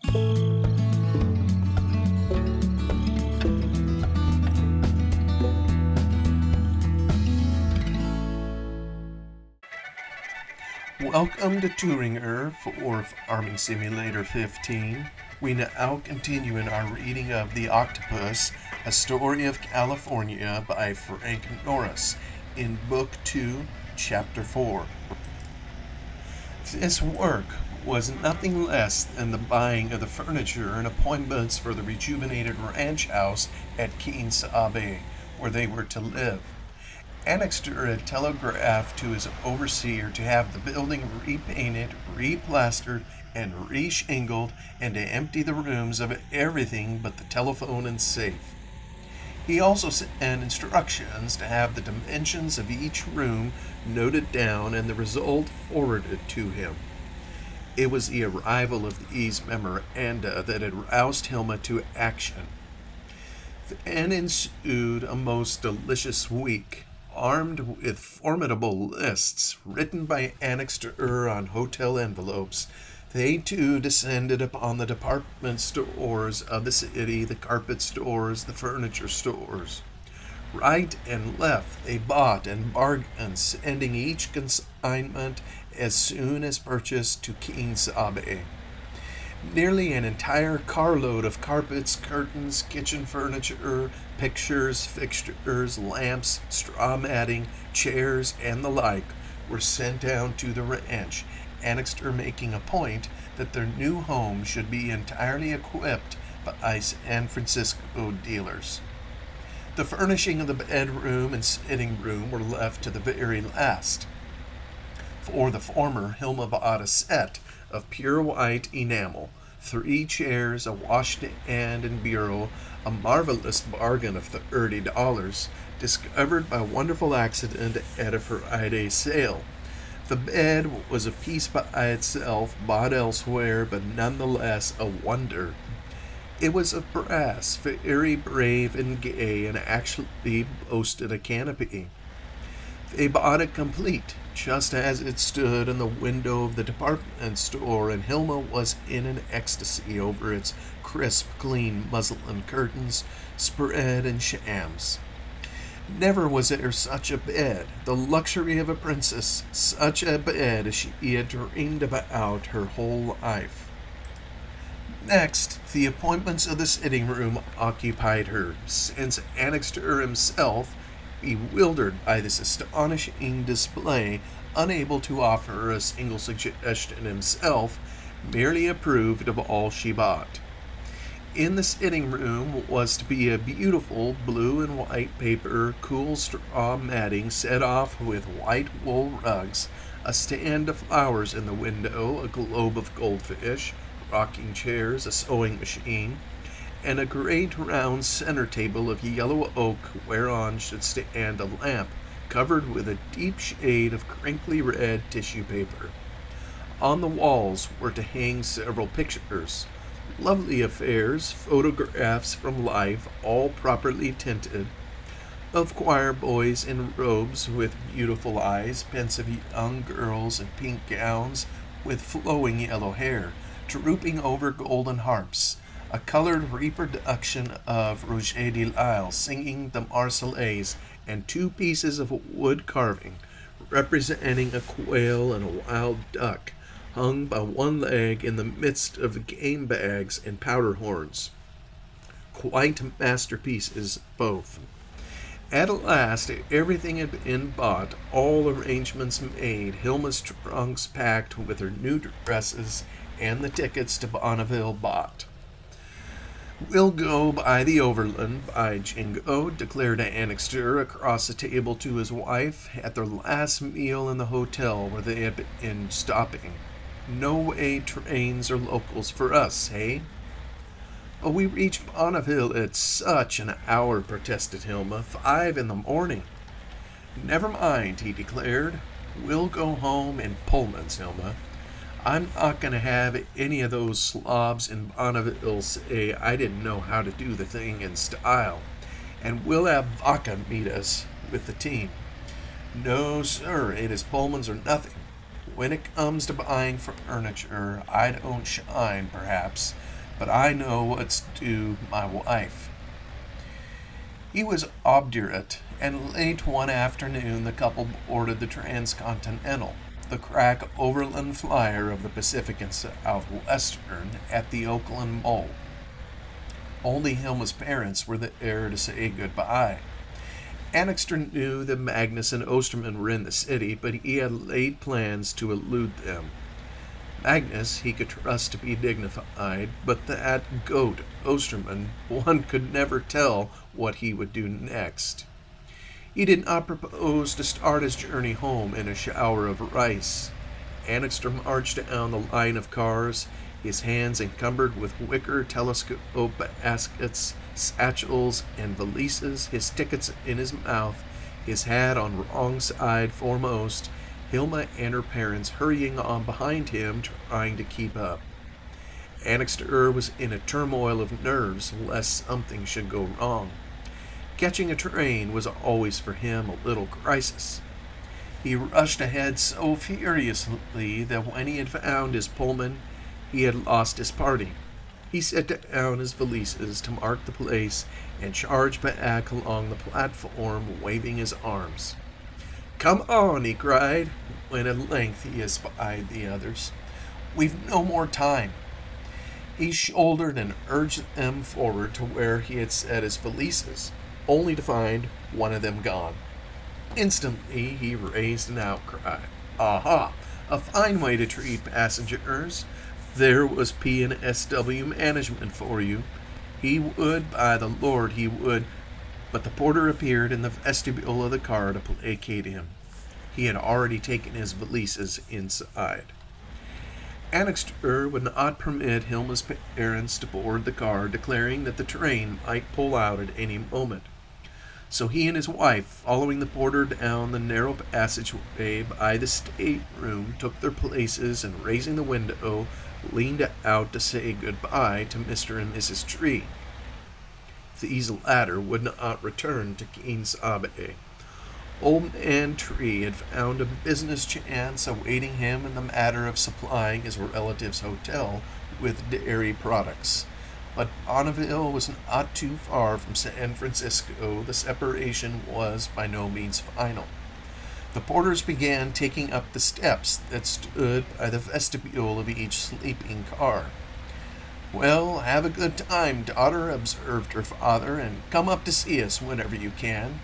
Welcome to Thueringer for Farming Simulator 15. We now continue in our reading of The Octopus, A Story of California by Frank Norris in Book 2, Chapter 4. This work was nothing less than the buying of the furniture and appointments for the rejuvenated ranch house at Quien Sabe, where they were to live. Annixter had telegraphed to his overseer to have the building repainted, replastered, and re-shingled, and to empty the rooms of everything but the telephone and safe. He also sent instructions to have the dimensions of each room noted down and the result forwarded to him. It was the arrival of these memoranda that had roused Hilma to action. Then ensued a most delicious week. Armed with formidable lists written by Annixter on hotel envelopes, they too descended upon the department stores of the city, the carpet stores, the furniture stores. Right and left they bought and bargained, sending each consignment as soon as purchased to Quien Sabe. Nearly an entire carload of carpets, curtains, kitchen furniture, pictures, fixtures, lamps, straw matting, chairs, and the like were sent down to the ranch, Annixter making a point that their new home should be entirely equipped by San Francisco dealers. The furnishing of the bedroom and sitting room were left to the very last. For the former, Hilma bought a set of pure white enamel, 3 chairs, a washstand and bureau, a marvelous bargain of $30, discovered by wonderful accident at a Friday sale. The bed was a piece by itself, bought elsewhere, but nonetheless a wonder. It was of brass, very brave and gay, and actually boasted a canopy. They bought it complete, just as it stood in the window of the department store, and Hilma was in an ecstasy over its crisp, clean muslin curtains, spread in shams. Never was there such a bed, the luxury of a princess, such a bed as she had dreamed about her whole life. Next, the appointments of the sitting room occupied her, since Annixter himself, bewildered by this astonishing display, unable to offer a single suggestion himself, merely approved of all she bought. In the sitting room was to be a beautiful blue and white paper, cool straw matting set off with white wool rugs, a stand of flowers in the window, a globe of goldfish, rocking chairs, a sewing machine, and a great round center table of yellow oak whereon should stand a lamp covered with a deep shade of crinkly red tissue paper. On the walls were to hang several pictures, lovely affairs, photographs from life, all properly tinted, of choir boys in robes with beautiful eyes, pensive young girls in pink gowns with flowing yellow hair, drooping over golden harps, a colored reproduction of Roger de Lisle singing the Marseillaise, and 2 pieces of wood carving representing a quail and a wild duck hung by one leg in the midst of game bags and powder horns. Quite masterpieces both. At last everything had been bought, all arrangements made, Hilma's trunks packed with her new dresses, and the tickets to Bonneville bought. "We'll go by the Overland, by Jingo," declared Annixter across the table to his wife at their last meal in the hotel where they had been stopping. "No way trains or locals for us, hey?" "But we reach Bonneville at such an hour," protested Hilma. 5 in the morning. "Never mind," he declared. "We'll go home in Pullmans, Hilma. I'm not going to have any of those slobs in Bonneville say I didn't know how to do the thing in style. And we'll have vodka meet us with the team. No, sir, it is Pullmans or nothing. When it comes to buying furniture, I don't shine, perhaps, but I know what's due my wife." He was obdurate, and late one afternoon the couple boarded the Transcontinental, the crack overland flyer of the Pacific and Southwestern, at the Oakland Mole. Only Hilma's parents were there to say goodbye. Annixter knew that Magnus and Osterman were in the city, but he had laid plans to elude them. Magnus he could trust to be dignified, but that goat, Osterman, one could never tell what he would do next. He did not propose to start his journey home in a shower of rice. Annixter marched down the line of cars, his hands encumbered with wicker telescope baskets, satchels, and valises, his tickets in his mouth, his hat on wrong side foremost, Hilma and her parents hurrying on behind him, trying to keep up. Annixter was in a turmoil of nerves lest something should go wrong. Catching a train was always for him a little crisis. He rushed ahead so furiously that when he had found his Pullman, he had lost his party. He set down his valises to mark the place and charged back along the platform, waving his arms. "Come on," he cried, when at length he espied the others. "We've no more time." He shouldered and urged them forward to where he had set his valises, only to find one of them gone. Instantly he raised an outcry. Aha! A fine way to treat passengers. There was P&SW management for you. He would, by the Lord, he would. But the porter appeared in the vestibule of the car to placate him. He had already taken his valises inside. Annixter would not permit Hilma's parents to board the car, declaring that the train might pull out at any moment. So he and his wife, following the porter down the narrow passageway by the stateroom, took their places and, raising the window, leaned out to say goodbye to Mr. and Mrs. Tree. These latter would not return to Quien-Sabe. Old Man Tree had found a business chance awaiting him in the matter of supplying his relative's hotel with dairy products. But Bonneville was not too far from San Francisco. The separation was by no means final. The porters began taking up the steps that stood by the vestibule of each sleeping car. "Well, have a good time, daughter," observed her father, "and come up to see us whenever you can."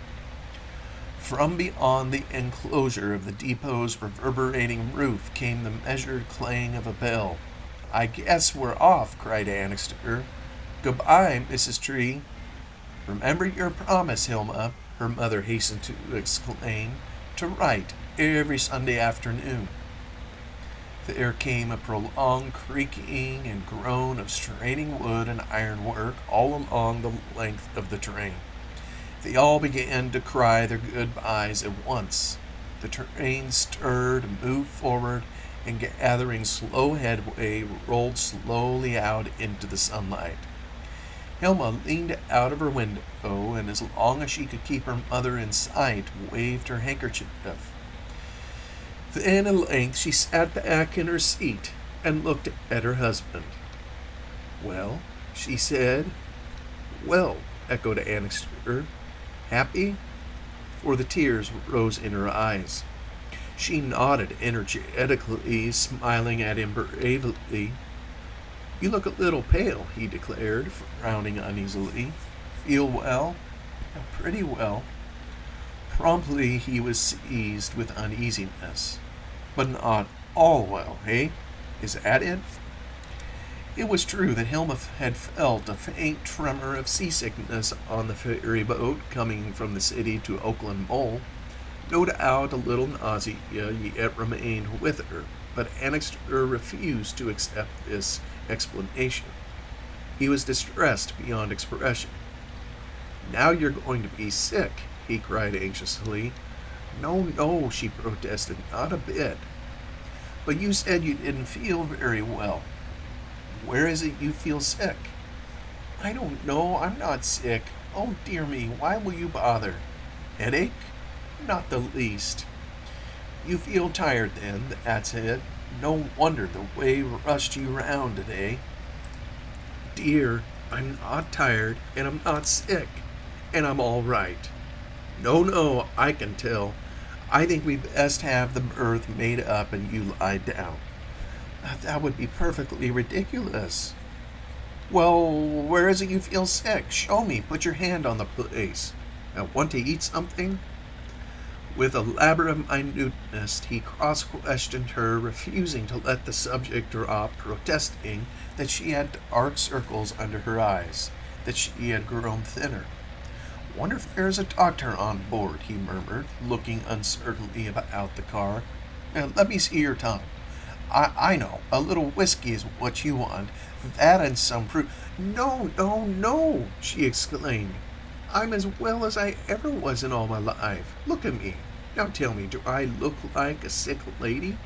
From beyond the enclosure of the depot's reverberating roof came the measured clang of a bell. "I guess we're off," cried Annixter. "Goodbye, Mrs. Tree." "Remember your promise, Hilma," her mother hastened to exclaim, "to write every Sunday afternoon." There came a prolonged creaking and groan of straining wood and ironwork all along the length of the train. They all began to cry their goodbyes at once. The train stirred and moved forward, and gathering slow headway, rolled slowly out into the sunlight. Hilma leaned out of her window, and as long as she could keep her mother in sight, waved her handkerchief. Then at length she sat back in her seat and looked at her husband. "Well," she said. "Well," echoed Annixter. "Happy?" For the tears rose in her eyes. She nodded energetically, smiling at him bravely. "You look a little pale," he declared, frowning uneasily. "Feel well?" "Pretty well." Promptly he was seized with uneasiness. "But not all well, eh? Is that it?" It was true that Hilma had felt a faint tremor of seasickness on the ferry boat coming from the city to Oakland Mole. No doubt a little nausea yet remained with her, but Annixter refused to accept this explanation. He was distressed beyond expression. "Now you're going to be sick," he cried anxiously. "No, no," she protested, "not a bit." "But you said you didn't feel very well. Where is it you feel sick?" "I don't know. I'm not sick. Oh, dear me, why will you bother? Headache?" "Not the least." You feel tired then, that's it. No wonder the way rushed you round today. Dear, I'm not tired, and I'm not sick, and I'm all right. No, no, I can tell. I think we best have the berth made up and you lie down. That would be perfectly ridiculous. Well, where is it you feel sick? Show me. Put your hand on the place. Want to eat something? With elaborate minuteness, he cross-questioned her, refusing to let the subject drop, protesting that she had dark circles under her eyes, that she had grown thinner. Wonder if there's a doctor on board, he murmured, looking uncertainly about the car. Let me see your tongue. I know, a little whiskey is what you want. That and some fruit. No, no, no, she exclaimed. I'm as well as I ever was in all my life. Look at me. Now tell me, do I look like a sick lady?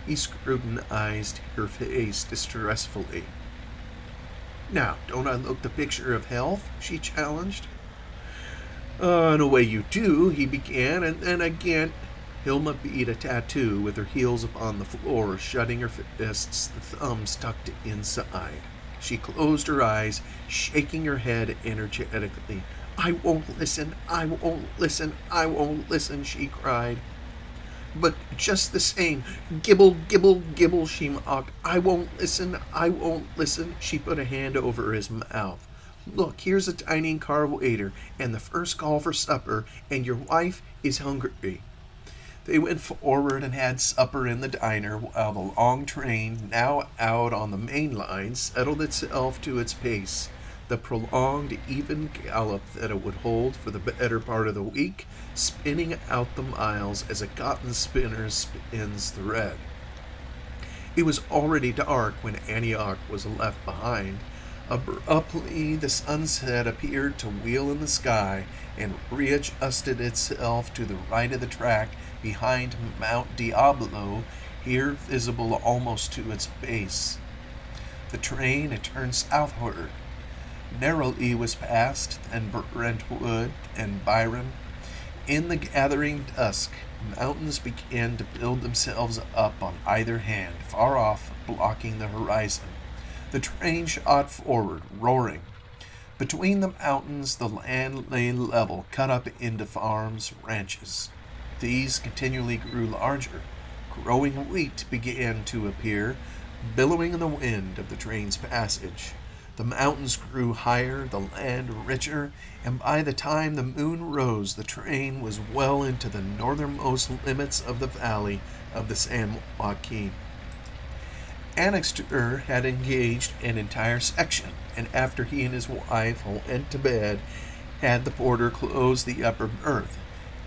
He scrutinized her face distressfully. Now, don't I look the picture of health? She challenged. In a way you do, he began, and then again. Hilma beat a tattoo with her heels upon the floor, shutting her fists, the thumbs tucked inside. She closed her eyes, shaking her head energetically. I won't listen, I won't listen, I won't listen, she cried. But just the same, gibble, gibble, gibble, she mocked. I won't listen, I won't listen. She put a hand over his mouth. Look, here's a dining car waiter, and the first call for supper, and your wife is hungry. They went forward and had supper in the diner while the long train, now out on the main line, settled itself to its pace, the prolonged, even gallop that it would hold for the better part of the week, spinning out the miles as a cotton spinner spins thread. It was already dark when Antioch was left behind. Abruptly, the sunset appeared to wheel in the sky and readjusted itself to the right of the track behind Mount Diablo, here visible almost to its base. The train had turned southward. Narrowly was passed, and Brentwood and Byron. In the gathering dusk, mountains began to build themselves up on either hand, far off, blocking the horizon. The train shot forward, roaring. Between the mountains, the land lay level, cut up into farms, ranches. These continually grew larger. Growing wheat began to appear, billowing in the wind of the train's passage. The mountains grew higher, the land richer, and by the time the moon rose, the train was well into the northernmost limits of the valley of the San Joaquin. Annixter had engaged an entire section, and after he and his wife went to bed, had the porter close the upper berth.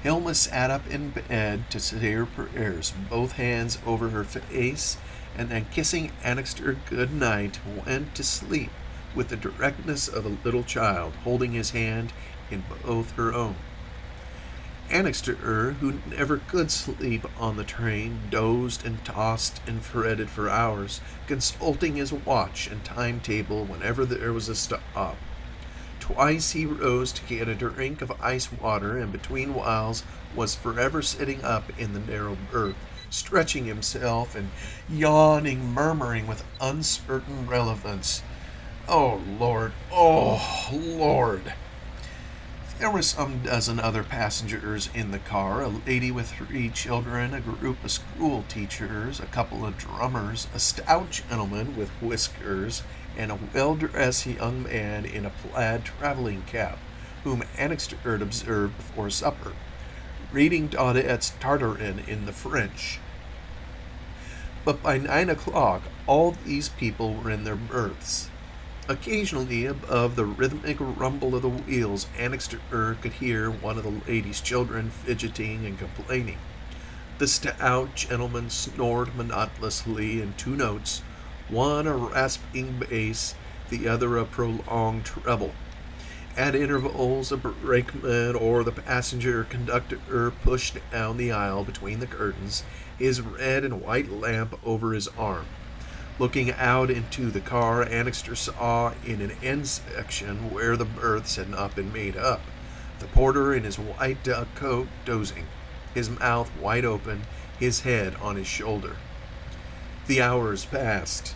Hilma sat up in bed to say her prayers, both hands over her face, and then kissing Annixter good night, went to sleep with the directness of a little child, holding his hand in both her own. Annixter, who never could sleep on the train, dozed and tossed and fretted for hours, consulting his watch and timetable whenever there was a stop. Twice he rose to get a drink of ice water, and between whiles was forever sitting up in the narrow berth, stretching himself and yawning, murmuring with uncertain relevance, "Oh, Lord, oh, Lord." There were some dozen other passengers in the car, a lady with 3 children, a group of school teachers, a couple of drummers, a stout gentleman with whiskers, and a well-dressed young man in a plaid traveling cap, whom Annixter had observed before supper, reading Daudet's Tartarin in the French. But by 9 o'clock, all these people were in their berths. Occasionally, above the rhythmic rumble of the wheels, Annixter could hear one of the lady's children fidgeting and complaining. The stout gentleman snored monotonously in 2 notes, one a rasping bass, the other a prolonged treble. At intervals, a brakeman or the passenger conductor pushed down the aisle between the curtains, his red and white lamp over his arm. Looking out into the car, Annixter saw in an end section where the berths had not been made up, the porter in his white duck coat dozing. his mouth wide open, his head on his shoulder. The hours passed.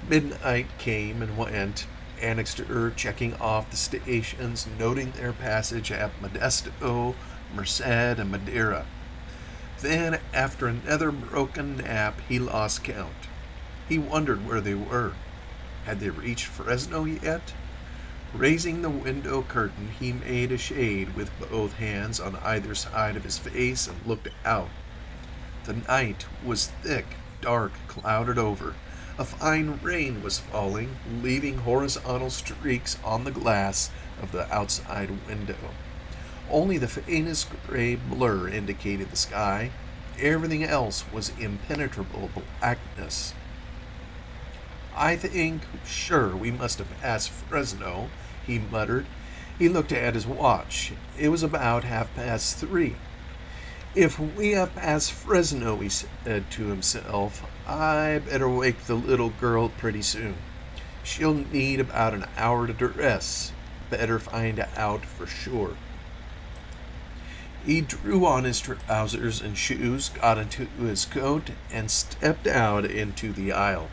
Midnight came and went, Annixter checking off the stations, noting their passage at Modesto, Merced, and Madeira. Then, after another broken nap, he lost count. He wondered where they were. Had they reached Fresno yet? Raising the window curtain, he made a shade with both hands on either side of his face and looked out. The night was thick, dark, clouded over. A fine rain was falling, leaving horizontal streaks on the glass of the outside window. Only the faintest gray blur indicated the sky. Everything else was impenetrable blackness. "I think, sure, we must have passed Fresno," he muttered. He looked at his watch. It was about 3:30. "If we have passed Fresno," he said to himself, "I better wake the little girl pretty soon. She'll need about an hour to dress. Better find out for sure." He drew on his trousers and shoes, got into his coat, and stepped out into the aisle.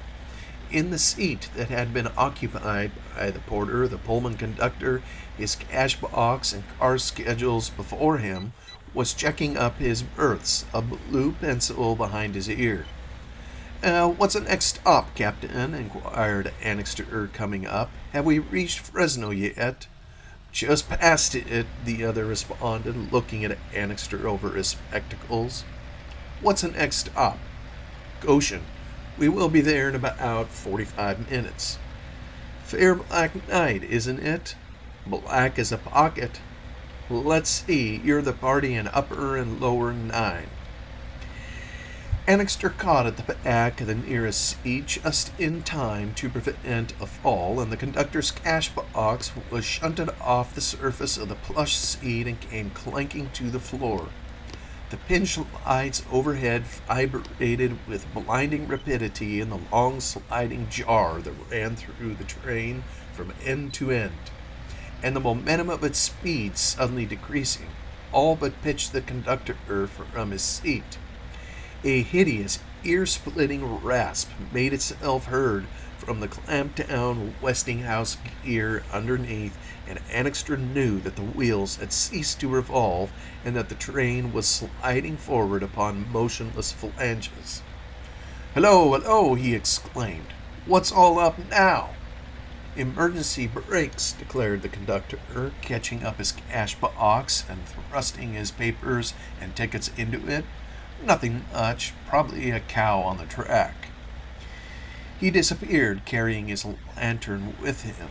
In the seat that had been occupied by the porter, the Pullman conductor, his cash box and car schedules before him, was checking up his berths, a blue pencil behind his ear. "What's the next stop, Captain?" inquired Annixter, coming up. "Have we reached Fresno yet?" "Just past it," the other responded, looking at Annixter over his spectacles. "What's the next stop?" "Goshen. We will be there in about 45 minutes. Fair black night, isn't it? Black as a pocket. Let's see, you're the party in upper and lower 9. Annixter caught at the back of the nearest seat just in time to prevent a fall, and the conductor's cash box was shunted off the surface of the plush seat and came clanking to the floor. The pinch lights overhead vibrated with blinding rapidity in the long sliding jar that ran through the train from end to end, and the momentum of its speed suddenly decreasing, all but pitched the conductor from his seat. A hideous, ear-splitting rasp made itself heard from the clamped-down Westinghouse gear underneath, and Annixter knew that the wheels had ceased to revolve and that the train was sliding forward upon motionless flanges. "Hello, hello!" he exclaimed. "What's all up now?" "Emergency brakes," declared the conductor, catching up his cash box and thrusting his papers and tickets into it. "Nothing much, probably a cow on the track." He disappeared, carrying his lantern with him.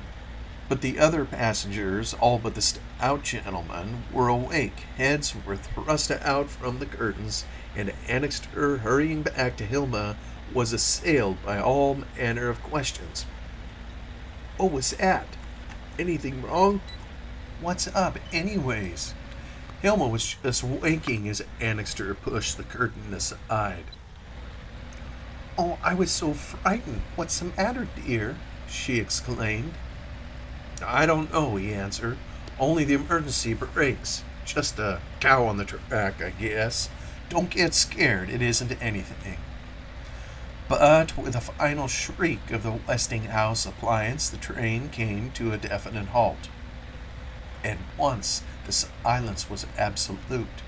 But the other passengers, all but the stout gentleman, were awake. Heads were thrust out from the curtains, and Annixter, hurrying back to Hilma, was assailed by all manner of questions. "What was that? Anything wrong? What's up, anyways?" Hilma was just waking as Annixter pushed the curtain aside. "Oh, I was so frightened. What's the matter, dear?" she exclaimed. "I don't know," he answered. "Only the emergency brakes. Just a cow on the track, I guess. Don't get scared. It isn't anything." But with a final shriek of the Westinghouse appliance, the train came to a definite halt. At once, the silence was absolute.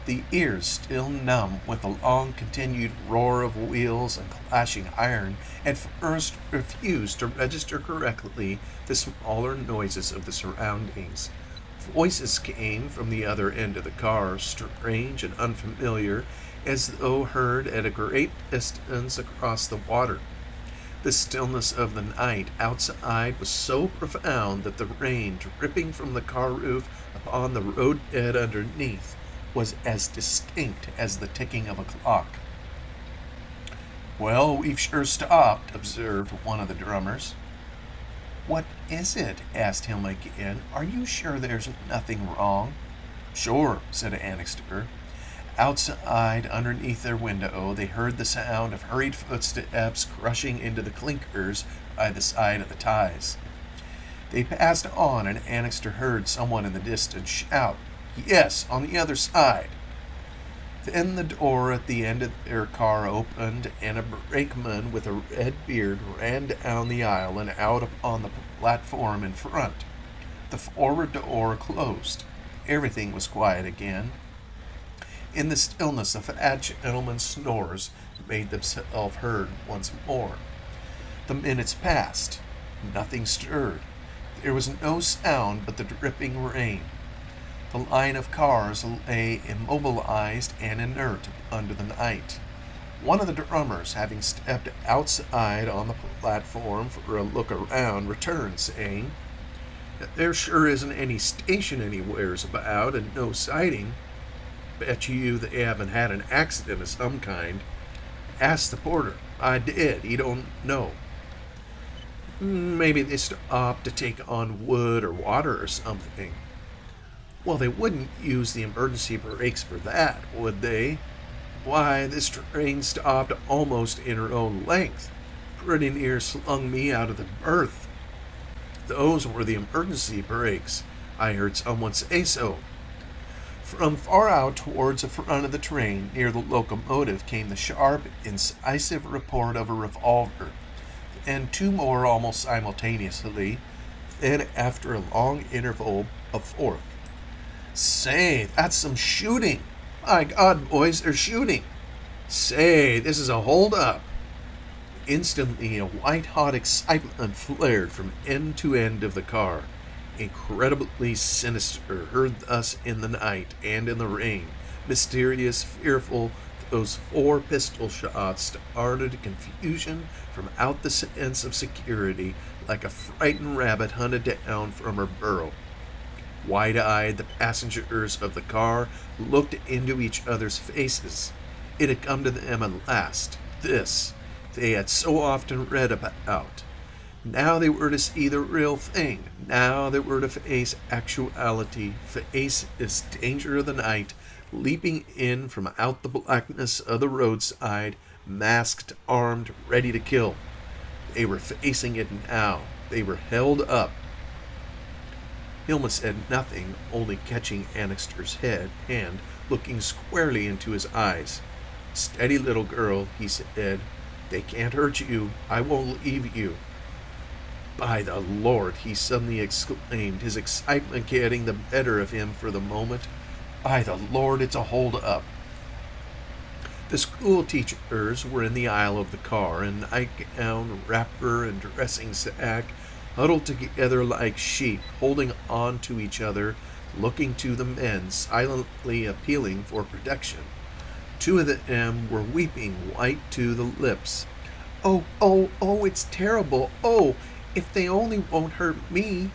The ears, still numb with the long-continued roar of wheels and clashing iron, at first refused to register correctly the smaller noises of the surroundings. Voices came from the other end of the car, strange and unfamiliar, as though heard at a great distance across the water. The stillness of the night outside was so profound that the rain dripping from the car roof upon the roadbed underneath was as distinct as the ticking of a clock. "Well, we've sure stopped," observed one of the drummers. "What is it?" asked Hilma again. "Are you sure there's nothing wrong?" "Sure," said Annixter. Outside, underneath their window, they heard the sound of hurried footsteps crushing into the clinkers by the side of the ties. They passed on, and Annixter heard someone in the distance shout, "Yes, on the other side." Then the door at the end of their car opened, and a brakeman with a red beard ran down the aisle and out upon the platform in front. The forward door closed. Everything was quiet again. In the stillness, the fat gentleman's snores made themselves heard once more. The minutes passed. Nothing stirred. There was no sound but the dripping rain. The line of cars lay immobilized and inert under the night. One of the drummers, having stepped outside on the platform for a look around, returned, saying, "There sure isn't any station anywheres about, and no sighting. Bet you they haven't had an accident of some kind. Ask the porter. I did. He don't know. Maybe they stopped to take on wood or water or something." "Well, they wouldn't use the emergency brakes for that, would they? Why, this train stopped almost in her own length. Pretty near slung me out of the berth. Those were the emergency brakes. I heard someone say so." From far out towards the front of the train, near the locomotive, came the sharp, incisive report of a revolver, and two more almost simultaneously. Then, after a long interval, a fourth. "Say, that's some shooting! My God, boys, they're shooting! Say, this is a hold-up!" Instantly, a white-hot excitement flared from end to end of the car. Incredibly sinister, heard thus in the night and in the rain, mysterious, fearful, those 4 pistol shots started confusion from out the sense of security, like a frightened rabbit hunted down from her burrow. Wide-eyed, the passengers of the car looked into each other's faces. It had come to them at last, this they had so often read about. Now they were to see the real thing. Now they were to face actuality, face this danger of the night, leaping in from out the blackness of the roadside, masked, armed, ready to kill. They were facing it now. They were held up. Hilma said nothing, only catching Annixter's hand, looking squarely into his eyes. "Steady, little girl," he said. "They can't hurt you. I won't leave you." "By the Lord," he suddenly exclaimed, his excitement getting the better of him for the moment. "By the Lord, it's a hold-up." The school teachers were in the aisle of the car, in nightgown, wrapper, and dressing sack, huddled together like sheep, holding on to each other, looking to the men, silently appealing for protection. 2 of them were weeping, white to the lips. "Oh, oh, oh, it's terrible! Oh, if they only won't hurt me!"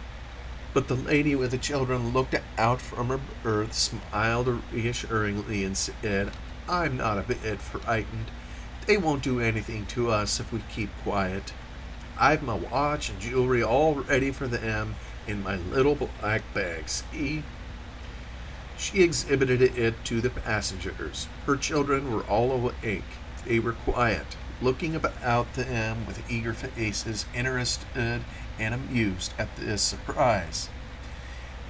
But the lady with the children looked out from her berth, smiled reassuringly, and said, "I'm not a bit frightened. They won't do anything to us if we keep quiet. I've my watch and jewelry all ready for them in my little black bag, see?" She exhibited it to the passengers. Her children were all awake. They were quiet, looking about them with eager faces, interested and amused at this surprise.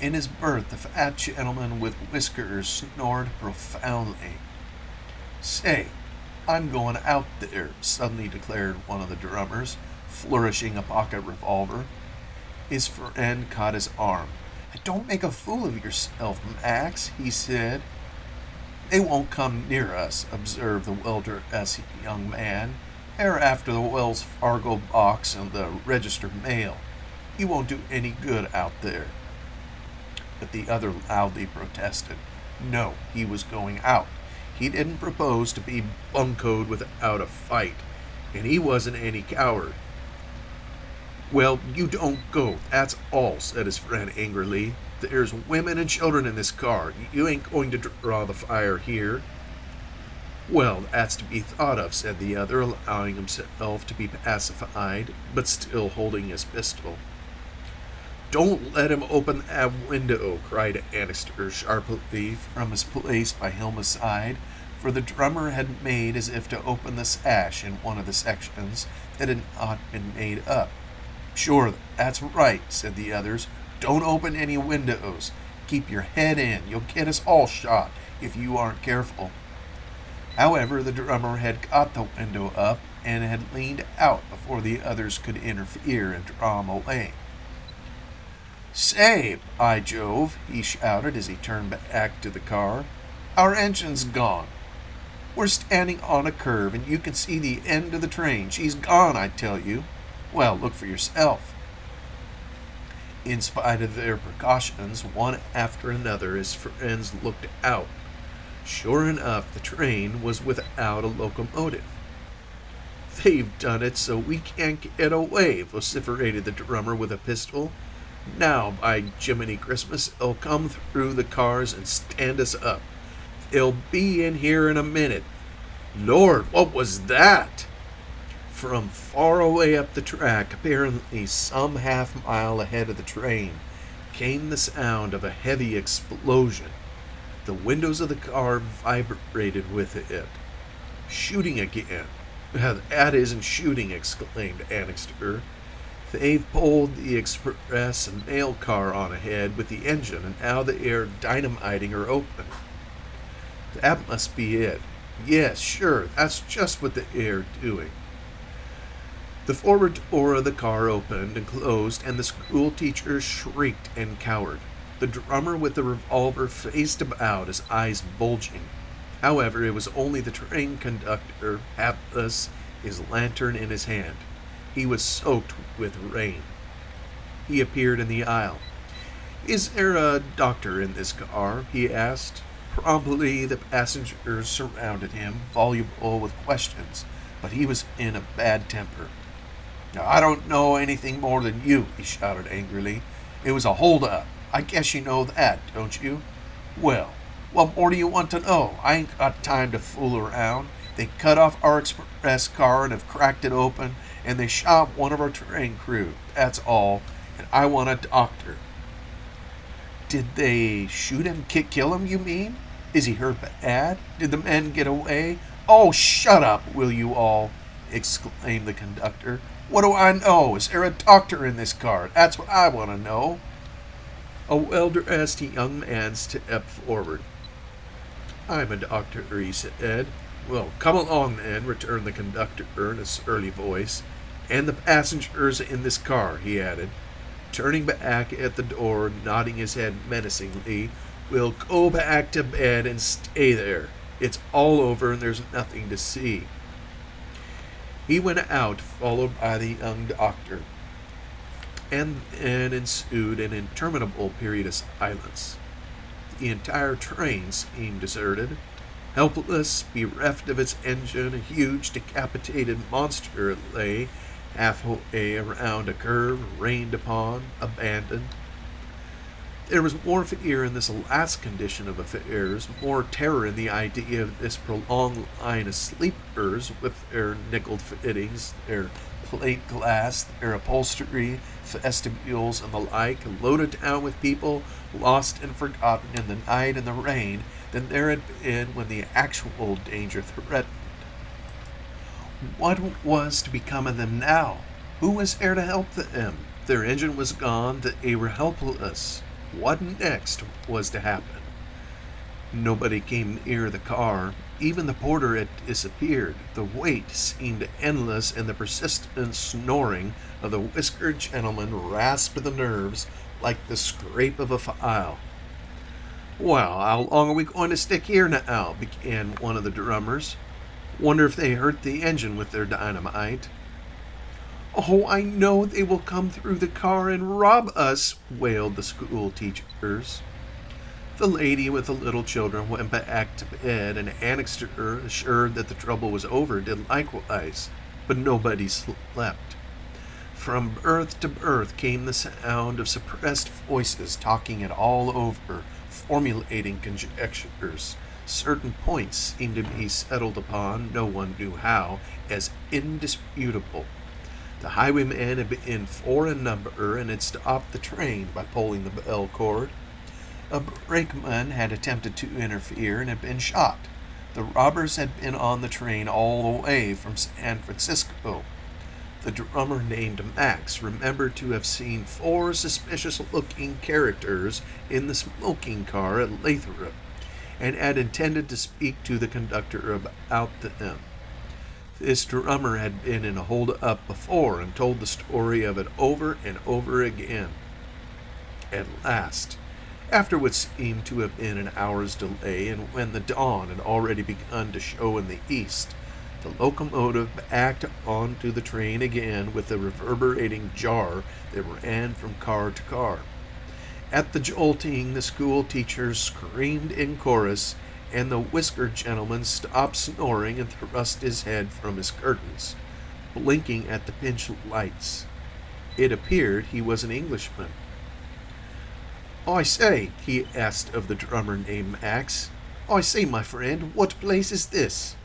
In his berth, the fat gentleman with whiskers snored profoundly. "Say, I'm going out there," suddenly declared one of the drummers, flourishing a pocket revolver. His friend caught his arm. "Don't make a fool of yourself, Max," he said. "They won't come near us," observed the well-dressed young man. "They're after the Wells Fargo box and the register mail. You won't do any good out there." But the other loudly protested. No, he was going out. He didn't propose to be buncoed without a fight, and he wasn't any coward. "Well, you don't go, that's all," said his friend angrily. "There's women and children in this car. You ain't going to draw the fire here." "Well, that's to be thought of," said the other, allowing himself to be pacified, but still holding his pistol. "Don't let him open that window," cried Annixter sharply from his place by Hilma's side, for the drummer had made as if to open the sash in one of the sections that had not been made up. "Sure, that's right," said the others. "Don't open any windows. Keep your head in. You'll get us all shot if you aren't careful." However, the drummer had got the window up and had leaned out before the others could interfere and draw him away. "Say, by Jove," he shouted as he turned back to the car, "our engine's gone. We're standing on a curve and you can see the end of the train. She's gone, I tell you. Well, look for yourself." In spite of their precautions, one after another, his friends looked out. Sure enough, the train was without a locomotive. "They've done it so we can't get away," vociferated the drummer with a pistol. "Now, by Jiminy Christmas, they'll come through the cars and stand us up. They'll be in here in a minute. Lord, what was that?" From far away up the track, apparently some half-mile ahead of the train, came the sound of a heavy explosion. The windows of the car vibrated with it. "Shooting again." "That isn't shooting," exclaimed Annixter. "They've pulled the express mail car on ahead with the engine, and now they are dynamiting her open." "That must be it. Yes, sure, that's just what they are doing." The forward door of the car opened and closed, and the school teacher shrieked and cowered. The drummer with the revolver faced about, his eyes bulging. However, it was only the train conductor, hatless, his lantern in his hand. He was soaked with rain. He appeared in the aisle. "Is there a doctor in this car?" he asked. Promptly, the passengers surrounded him, voluble with questions, but he was in a bad temper. "Now, I don't know anything more than you," he shouted angrily. "It was a hold-up. I guess you know that, don't you? Well, what more do you want to know? I ain't got time to fool around. They cut off our express car and have cracked it open, and they shot one of our train crew. That's all, and I want a doctor." "Did they shoot him, kill him, you mean? Is he hurt bad? Did the men get away?" "Oh, shut up, will you all?" exclaimed the conductor. "What do I know? Is there a doctor in this car? That's what I want to know." A well-dressed young man stepped forward. "I'm a doctor," he said. "Well, come along then," returned the conductor in a surly voice. "And the passengers in this car," he added, turning back at the door, nodding his head menacingly, "will go back to bed and stay there. It's all over and there's nothing to see." He went out, followed by the young doctor, and then ensued an interminable period of silence. The entire train seemed deserted. Helpless, bereft of its engine, a huge decapitated monster lay halfway around a curve, rained upon, abandoned. There was more fear in this last condition of affairs, more terror in the idea of this prolonged line of sleepers with their nickeled fittings, their plate glass, their upholstery, vestibules, and the like, loaded down with people lost and forgotten in the night and the rain, than there had been when the actual danger threatened. What was to become of them now? Who was there to help them? Their engine was gone, they were helpless. What next was to happen? Nobody came near the car. Even the porter had disappeared. The wait seemed endless, and the persistent snoring of the whiskered gentleman rasped the nerves like the scrape of a file. "Well, how long are we going to stick here now?" began one of the drummers. "Wonder if they hurt the engine with their dynamite." "Oh, I know they will come through the car and rob us," wailed the school teachers. The lady with the little children went back to bed, and Annixter, assured that the trouble was over, did likewise, but nobody slept. From berth to berth came the sound of suppressed voices talking it all over, formulating conjectures. Certain points seemed to be settled upon, no one knew how, as indisputable. The highwaymen had been 4 in number and had stopped the train by pulling the bell cord. A brakeman had attempted to interfere and had been shot. The robbers had been on the train all the way from San Francisco. The drummer named Max remembered to have seen 4 suspicious-looking characters in the smoking car at Lathrop, and had intended to speak to the conductor about them. This drummer had been in a hold-up before and told the story of it over and over again. At last, after what seemed to have been an hour's delay, and when the dawn had already begun to show in the east, the locomotive backed onto the train again with a reverberating jar that ran from car to car. At the jolting, the school teachers screamed in chorus, and the whiskered gentleman stopped snoring and thrust his head from his curtains, blinking at the pinch lights. It appeared he was an Englishman. "I say," he asked of the drummer named Max, "I say, my friend, what place is this?"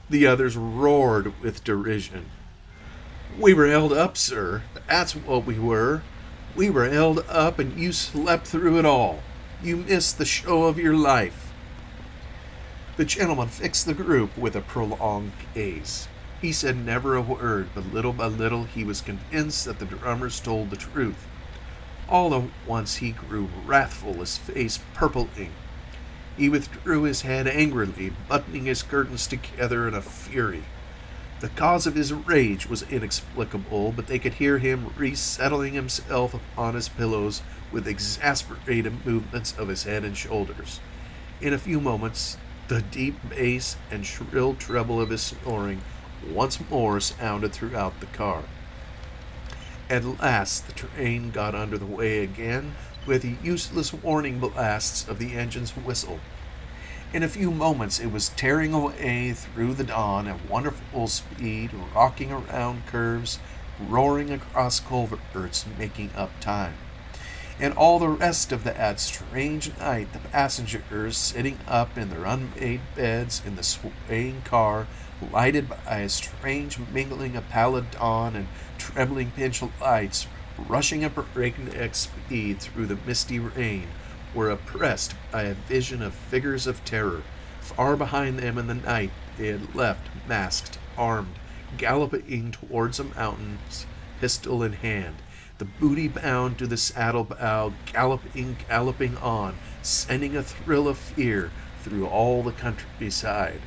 The others roared with derision. "We were held up, sir. That's what we were. We were held up, and you slept through it all. You missed the show of your life." The gentleman fixed the group with a prolonged gaze. He said never a word, but little by little he was convinced that the drummers told the truth. All at once he grew wrathful, his face purpling. He withdrew his head angrily, buttoning his curtains together in a fury. The cause of his rage was inexplicable, but they could hear him resettling himself upon his pillows with exasperated movements of his head and shoulders. In a few moments, the deep bass and shrill treble of his snoring once more sounded throughout the car. At last the train got under the way again, with useless warning blasts of the engine's whistle. In a few moments it was tearing away through the dawn at wonderful speed, rocking around curves, roaring across culverts, making up time. And all the rest of that strange night, the passengers, sitting up in their unmade beds in the swaying car, lighted by a strange mingling of pallid dawn and trembling pinch lights, rushing at breakneck speed through the misty rain, were oppressed by a vision of figures of terror. Far behind them in the night they had left, masked, armed, galloping towards the mountains, pistol in hand, the booty bound to the saddle bow, galloping on, sending a thrill of fear through all the countryside.